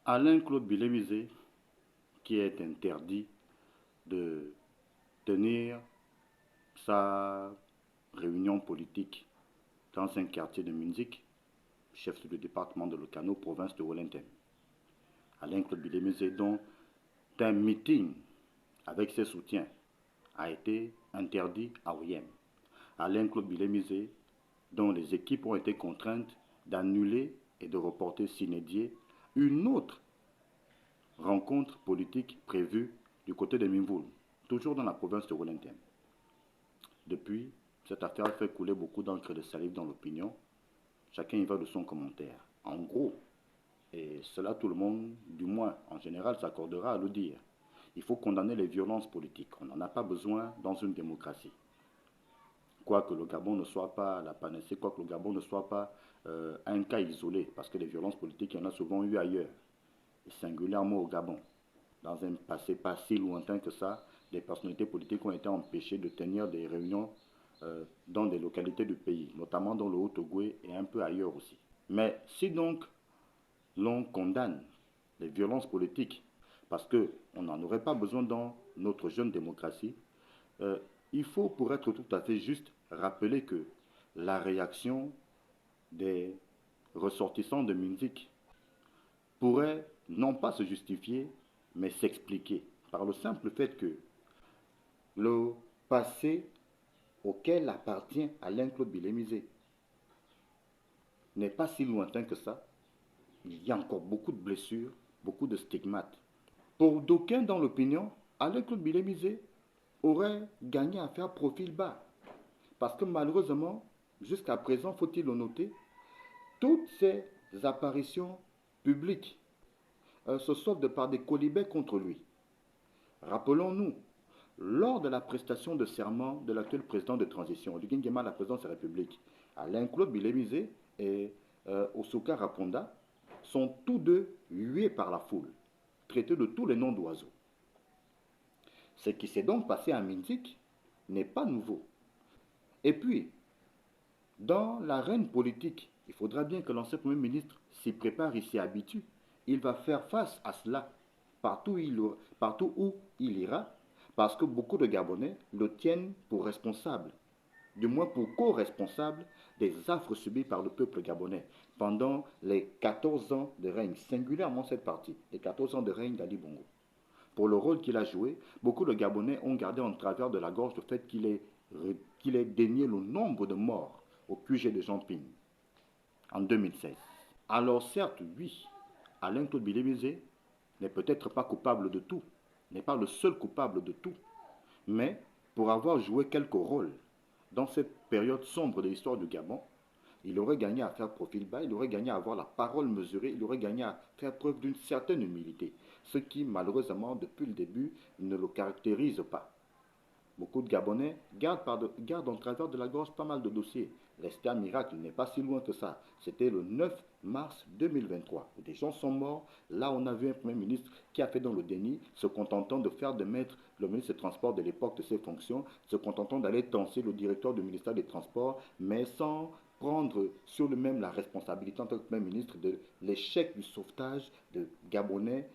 Alain-Claude Bilémisé, qui est interdit de tenir sa réunion politique dans un quartier de Munich, chef du département de Locano, province de Wellington. Alain-Claude Bilémisé, dont un meeting avec ses soutiens a été interdit à Oyem. Alain-Claude Bilémisé, dont les équipes ont été contraintes d'annuler et de reporter s'inédier une autre rencontre politique prévue du côté de Mimvoul, toujours dans la province de Wellington. Depuis, cette affaire fait couler beaucoup d'encre et de salive dans l'opinion. Chacun y va de son commentaire. En gros, et cela tout le monde, du moins en général, s'accordera à le dire, il faut condamner les violences politiques. On n'en a pas besoin dans une démocratie. Quoique le Gabon ne soit pas la panacée, quoique le Gabon ne soit pas un cas isolé, parce que les violences politiques, il y en a souvent eu ailleurs, et singulièrement au Gabon. Dans un passé pas si lointain que ça, des personnalités politiques ont été empêchées de tenir des réunions dans des localités du pays, notamment dans le Haut-Ogooué et un peu ailleurs aussi. Mais si donc l'on condamne les violences politiques, parce qu'on n'en aurait pas besoin dans notre jeune démocratie, euh, il faut, pour être tout à fait juste, rappeler que la réaction des ressortissants de Munich pourrait non pas se justifier, mais s'expliquer par le simple fait que le passé auquel appartient Alain-Claude Bilémisé n'est pas si lointain que ça. Il y a encore beaucoup de blessures, beaucoup de stigmates. Pour d'aucuns dans l'opinion, Alain-Claude Bilémisé aurait gagné à faire profil bas. Parce que malheureusement, jusqu'à présent, faut-il le noter, toutes ces apparitions publiques se soldent par des colibets contre lui. Rappelons-nous, lors de la prestation de serment de l'actuel président de transition, du Nguema à la présidence de la République, Alain-Claude Bilémisé et Osouka Raponda sont tous deux hués par la foule, traités de tous les noms d'oiseaux. Ce qui s'est donc passé à Minzik n'est pas nouveau. Et puis, dans l'arène politique, il faudra bien que l'ancien Premier ministre s'y prépare et s'y habitue. Il va faire face à cela partout où il ira, parce que beaucoup de Gabonais le tiennent pour responsable, du moins pour co-responsable des affres subies par le peuple gabonais pendant les 14 ans de règne, singulièrement cette partie, les 14 ans de règne d'Ali Bongo. Pour le rôle qu'il a joué, beaucoup de Gabonais ont gardé en travers de la gorge le fait qu'il ait dénié le nombre de morts au QG de Jean Ping en 2016. Alors certes, oui, Alain Claude Bilémisé n'est peut-être pas coupable de tout, n'est pas le seul coupable de tout, mais pour avoir joué quelques rôles dans cette période sombre de l'histoire du Gabon, il aurait gagné à faire profil bas, il aurait gagné à avoir la parole mesurée, il aurait gagné à faire preuve d'une certaine humilité, ce qui malheureusement depuis le début ne le caractérise pas. Beaucoup de Gabonais gardent en travers de la gorge pas mal de dossiers. L'Estia Miracle n'est pas si loin que ça. C'était le 9 mars 2023 où des gens sont morts. Là, on a vu un Premier ministre qui a fait dans le déni, se contentant de faire de mettre le ministre des Transports de l'époque de ses fonctions, se contentant d'aller tenser le directeur du ministère des Transports, mais sans prendre sur lui-même la responsabilité en tant que Premier ministre de l'échec du sauvetage de Gabonais,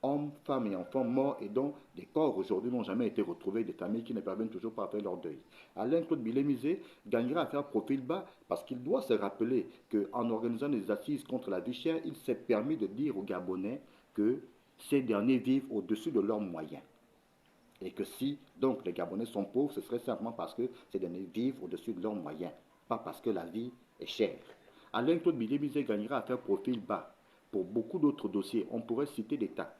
hommes, femmes et enfants morts et dont des corps aujourd'hui n'ont jamais été retrouvés, des familles qui ne parviennent toujours pas à faire leur deuil. Alain-Claude Bilémisé gagnera à faire profil bas parce qu'il doit se rappeler qu'en organisant des assises contre la vie chère, il s'est permis de dire aux Gabonais que ces derniers vivent au-dessus de leurs moyens. Et que si donc les Gabonais sont pauvres, ce serait simplement parce que ces derniers vivent au-dessus de leurs moyens, pas parce que la vie est chère. Alain-Claude Bilémisé gagnera à faire profil bas pour beaucoup d'autres dossiers. On pourrait citer des tas.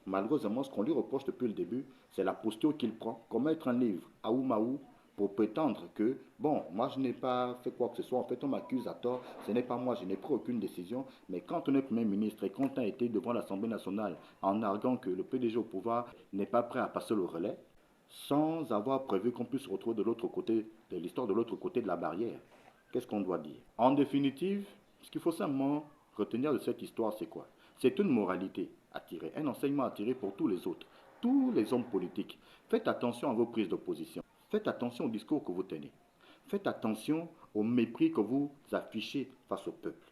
Malheureusement, ce qu'on lui reproche depuis le début, c'est la posture qu'il prend, comme mettre un livre à Oumaou pour prétendre que, bon, moi je n'ai pas fait quoi que ce soit, en fait on m'accuse à tort, ce n'est pas moi, je n'ai pris aucune décision, mais quand on est Premier ministre et quand on a été devant l'Assemblée nationale en arguant que le PDG au pouvoir n'est pas prêt à passer le relais, sans avoir prévu qu'on puisse se retrouver de l'autre côté de l'histoire, de l'autre côté de la barrière, qu'est-ce qu'on doit dire? En définitive, ce qu'il faut simplement retenir de cette histoire, c'est quoi? C'est une moralité à tirer, un enseignement à tirer pour tous les autres, tous les hommes politiques. Faites attention à vos prises de position. Faites attention au discours que vous tenez. Faites attention au mépris que vous affichez face au peuple.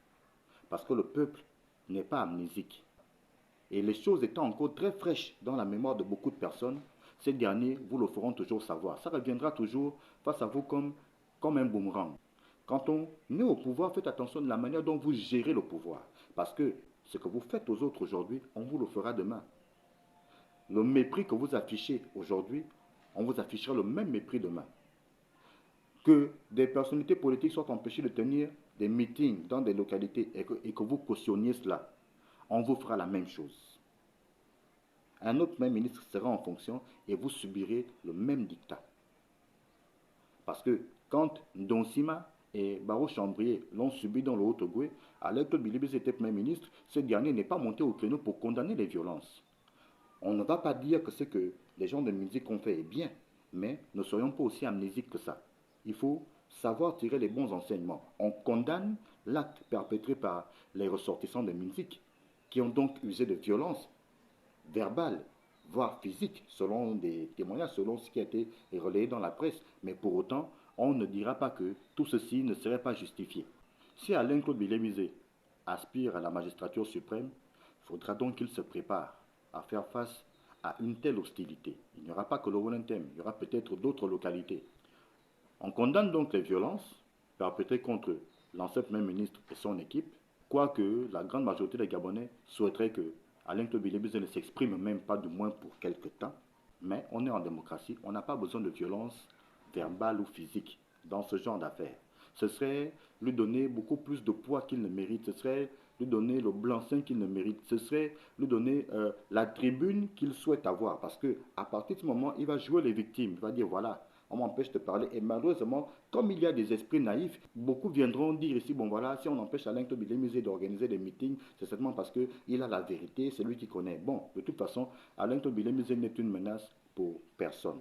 Parce que le peuple n'est pas amnésique. Et les choses étant encore très fraîches dans la mémoire de beaucoup de personnes, ces derniers vous le feront toujours savoir. Ça reviendra toujours face à vous comme un boomerang. Quand on est au pouvoir, faites attention de la manière dont vous gérez le pouvoir. Parce que ce que vous faites aux autres aujourd'hui, on vous le fera demain. Le mépris que vous affichez aujourd'hui, on vous affichera le même mépris demain. Que des personnalités politiques soient empêchées de tenir des meetings dans des localités et que vous cautionniez cela, on vous fera la même chose. Un autre même ministre sera en fonction et vous subirez le même dictat. Parce que quand Donsima et Baro Chambrier l'ont subi dans le Haut-Ogooué, alors que Bilibis était Premier ministre, ce dernier n'est pas monté au créneau pour condamner les violences. On ne va pas dire que ce que les gens de musique ont fait est bien, mais ne soyons pas aussi amnésiques que ça. Il faut savoir tirer les bons enseignements. On condamne l'acte perpétré par les ressortissants de musique, qui ont donc usé de violence verbale, voire physique, selon des témoignages, selon ce qui a été relayé dans la presse. Mais pour autant, on ne dira pas que tout ceci ne serait pas justifié. Si Alain-Claude Bilémisé aspire à la magistrature suprême, il faudra donc qu'il se prépare à faire face à une telle hostilité. Il n'y aura pas que le Wolontem, il y aura peut-être d'autres localités. On condamne donc les violences perpétrées contre l'ancien Premier ministre et son équipe, quoique la grande majorité des Gabonais souhaiteraient que Alain Claude Bilebise ne s'exprime même pas, du moins pour quelque temps. Mais on est en démocratie, on n'a pas besoin de violence verbale ou physique dans ce genre d'affaires. Ce serait lui donner beaucoup plus de poids qu'il ne mérite, ce serait lui donner le blanc-seing qu'il ne mérite, ce serait lui donner la tribune qu'il souhaite avoir. Parce que à partir de ce moment, il va jouer les victimes, il va dire voilà, on m'empêche de parler. Et malheureusement, comme il y a des esprits naïfs, beaucoup viendront dire ici, bon voilà, si on empêche Alain Claude Bilémisé d'organiser des meetings, c'est certainement parce qu'il a la vérité, c'est lui qui connaît. Bon, de toute façon, Alain Claude Bilémisé n'est une menace pour personne.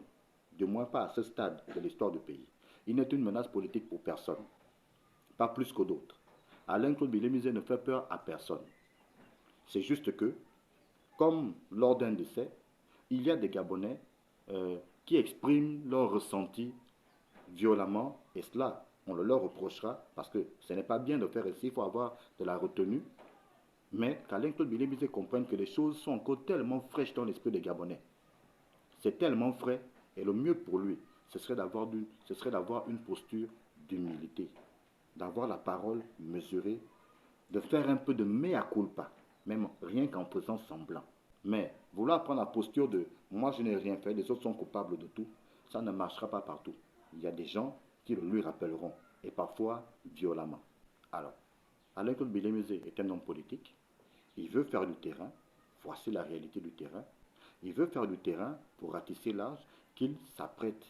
Du moins pas à ce stade de l'histoire du pays. Il n'est une menace politique pour personne. Pas plus que d'autres. Alain Claude Bilémisé ne fait peur à personne. C'est juste que, comme lors d'un décès, il y a des Gabonais qui expriment leur ressenti violemment, et cela, on le leur reprochera, parce que ce n'est pas bien de faire ici, il faut avoir de la retenue, mais qu'Alain Claude Bilémisé comprenne que les choses sont encore tellement fraîches dans l'esprit des Gabonais. C'est tellement frais, et le mieux pour lui, ce serait d'avoir une posture d'humilité, d'avoir la parole mesurée, de faire un peu de mea culpa, même rien qu'en faisant semblant. Mais vouloir prendre la posture de moi je n'ai rien fait, les autres sont coupables de tout, ça ne marchera pas partout. Il y a des gens qui le lui rappelleront, et parfois violemment. Alors, Alain Claude Bilémisé est un homme politique, il veut faire du terrain, voici la réalité du terrain, il veut faire du terrain pour ratisser large qu'il s'apprête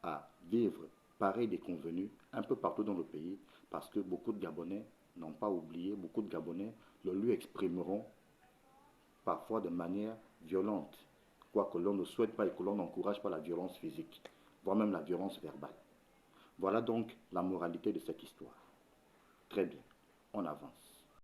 à vivre pareil des convenus un peu partout dans le pays, parce que beaucoup de Gabonais n'ont pas oublié, beaucoup de Gabonais le lui exprimeront parfois de manière violente, quoique l'on ne souhaite pas et que l'on n'encourage pas la violence physique, voire même la violence verbale. Voilà donc la moralité de cette histoire. Très bien, on avance.